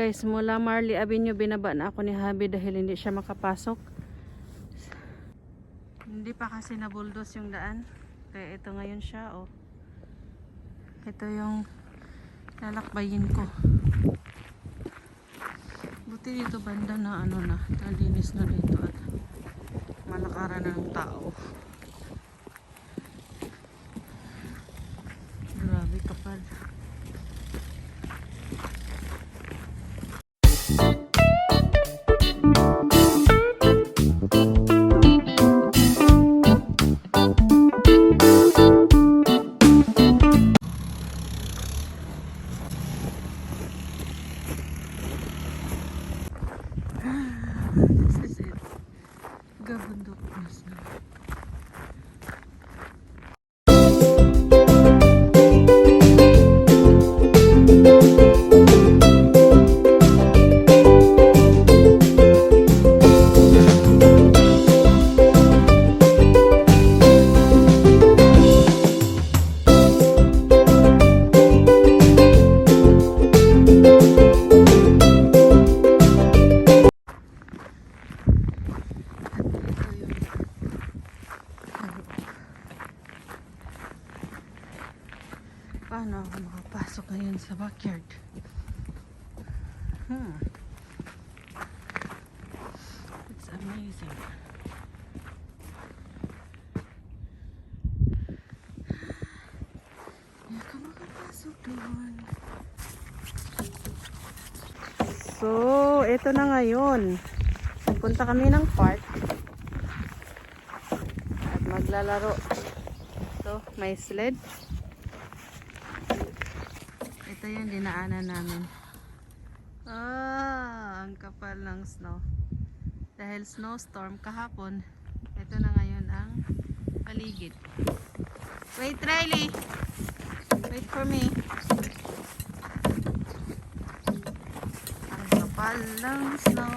guys, mula Marley Avenue binaba na ako ni Habi dahil hindi siya makapasok. Hindi pa kasi nabuldos yung daan. Kaya ito ngayon siya, oh. Ito yung lalakbayin ko. Buti dito banda na ano na, nalinis na dito at malakaran na ng tao. Grabe kapal. This is it. Gabundok na siya. Paano ako makapasok ngayon sa backyard? It's amazing. Hindi ako makapasok doon. So, ito na ngayon. Punta kami ng park. At maglalaro. So, may sled. Ito yung dinaanan namin. Ang kapal ng snow. Dahil snowstorm kahapon, ito na ngayon ang paligid. Wait, Riley! Wait for me. Ang kapal ng snow.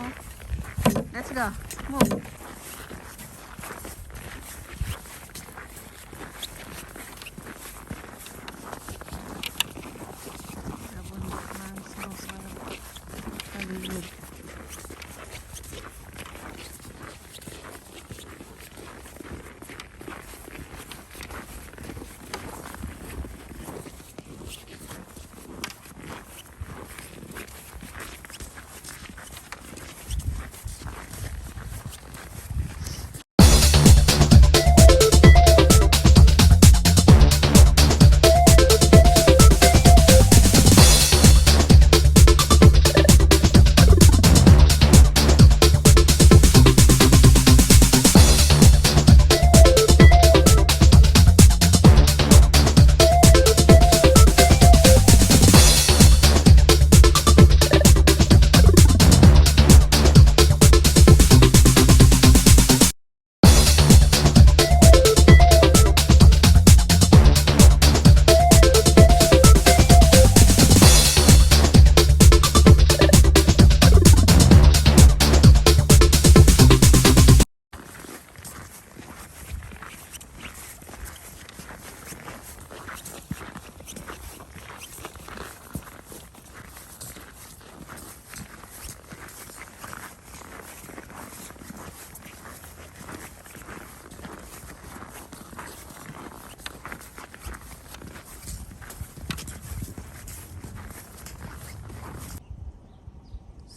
Let's go. Move.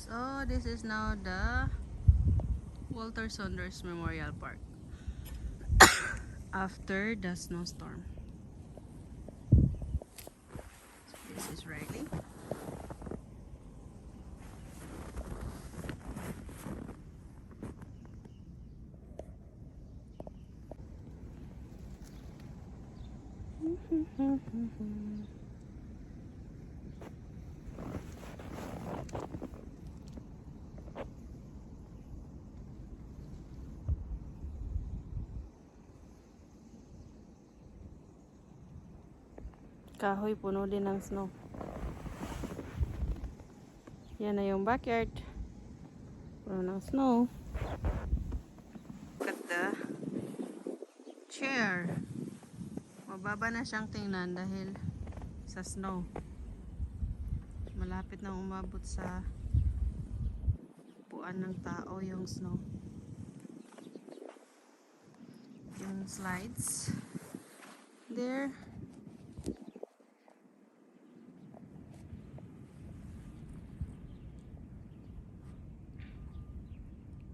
So this is now the Walter Saunders Memorial Park after the snowstorm. So this is Riley. Kahoy puno din ng snow. Yan na yung backyard. Puno ng snow. Look at the chair. Mababa na siyang tingnan dahil sa snow. Malapit na umabot sa upuan ng tao yung snow. Yung slides. There.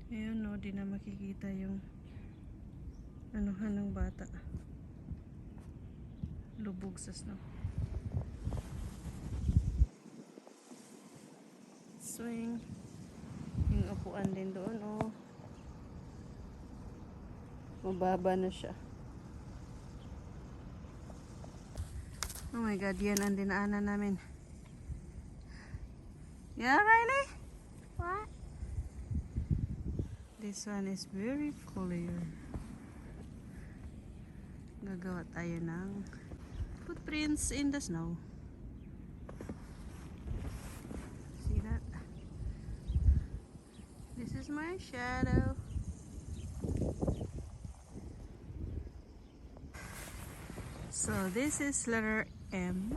Ayun no, di na makikita yung anuhan ng bata. Lubog sa snow. Swing. Yung upuan din doon, oh. Mababa na siya. Oh my God, yan ang dinaanan namin. Yeah, Riley? What? This one is very clear. Gagawa tayo ng footprints in the snow. See that? This is my shadow. So this is letter M,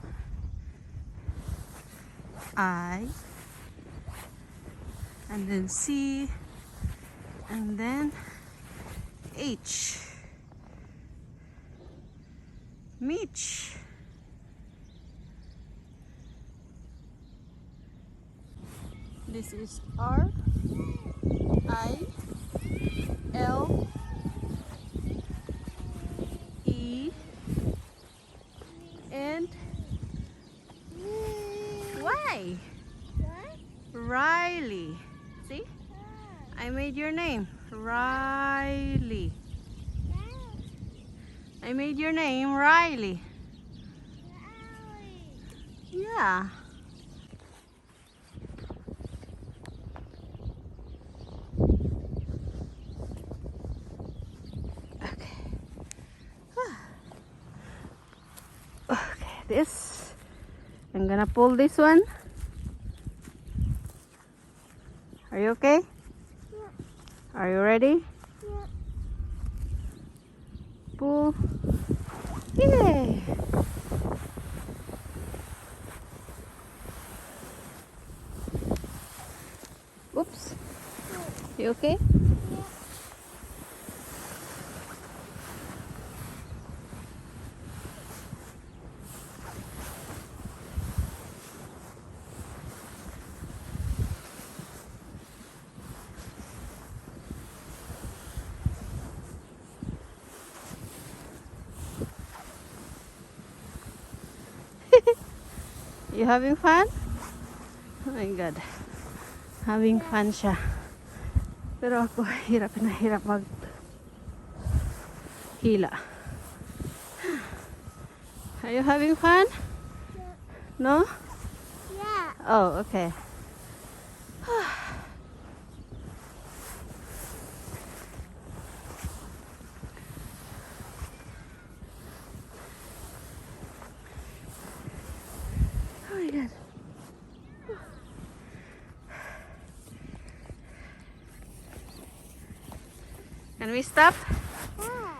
I, and then C, and then H. Mitch. This is R, I, L, E, and Y. What? Riley. See? I made your name. Riley. I made your name Riley. Yeah. Okay. Okay, this. I'm gonna pull this one. Are you okay? Yeah. Are you ready? Yeah. Pull. Yay! Oops. You okay? You having fun? Oh my God. Having fun siya. Pero ako, hirap na hirap mag hila. Are you having fun? Yeah. No? Yeah. Oh, okay. Oh my God. Can we stop? Yeah.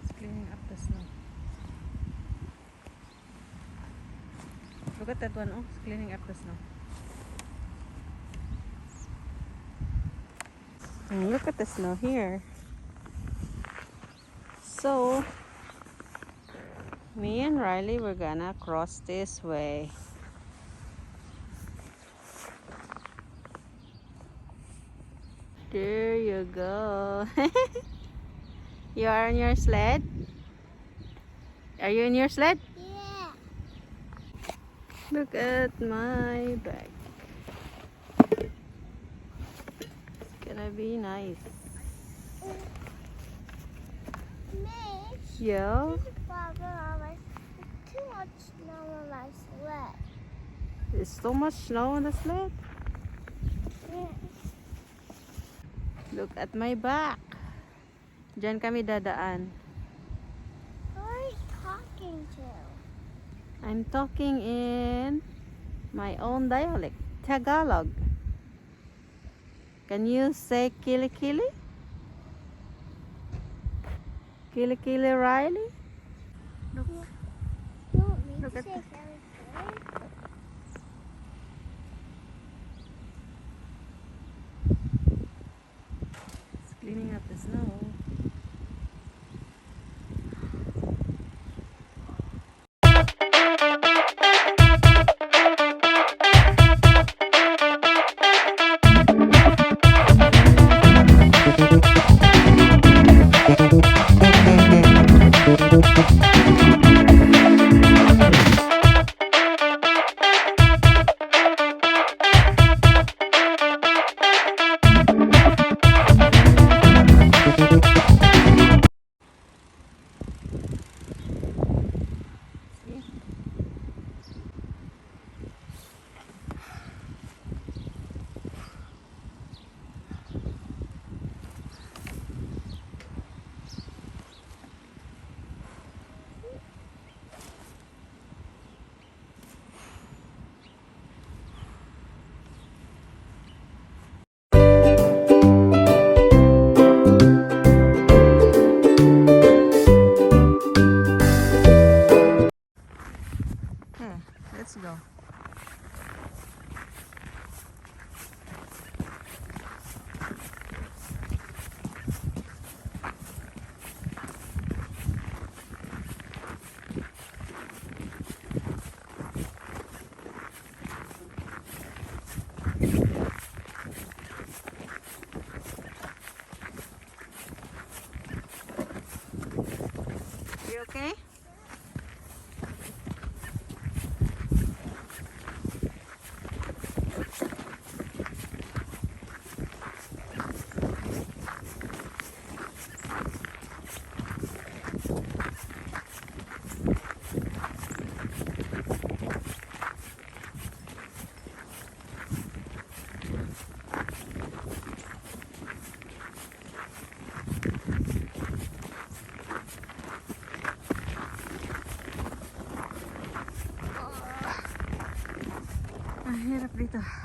It's cleaning up the snow. Look at that one, oh, it's cleaning up the snow. And look at the snow here. So, me and Riley, we're gonna cross this way. There you go. You are on your sled? Are you in your sled? Yeah. Look at my bag. It's gonna be nice. Mitch, Yeah. there's a problem on my, there's too much snow on my sled. There's so much snow on the sled. Yeah. Look at my back. Diyan kami dadaan. Who are you talking to? I'm talking in my own dialect, Tagalog. Can you say kili kili? Kili kili Riley? Look, You want me Look to at say the- Kelly Kelly? It's cleaning up the snow. Okay, let's go. You okay? Ang hirap dito.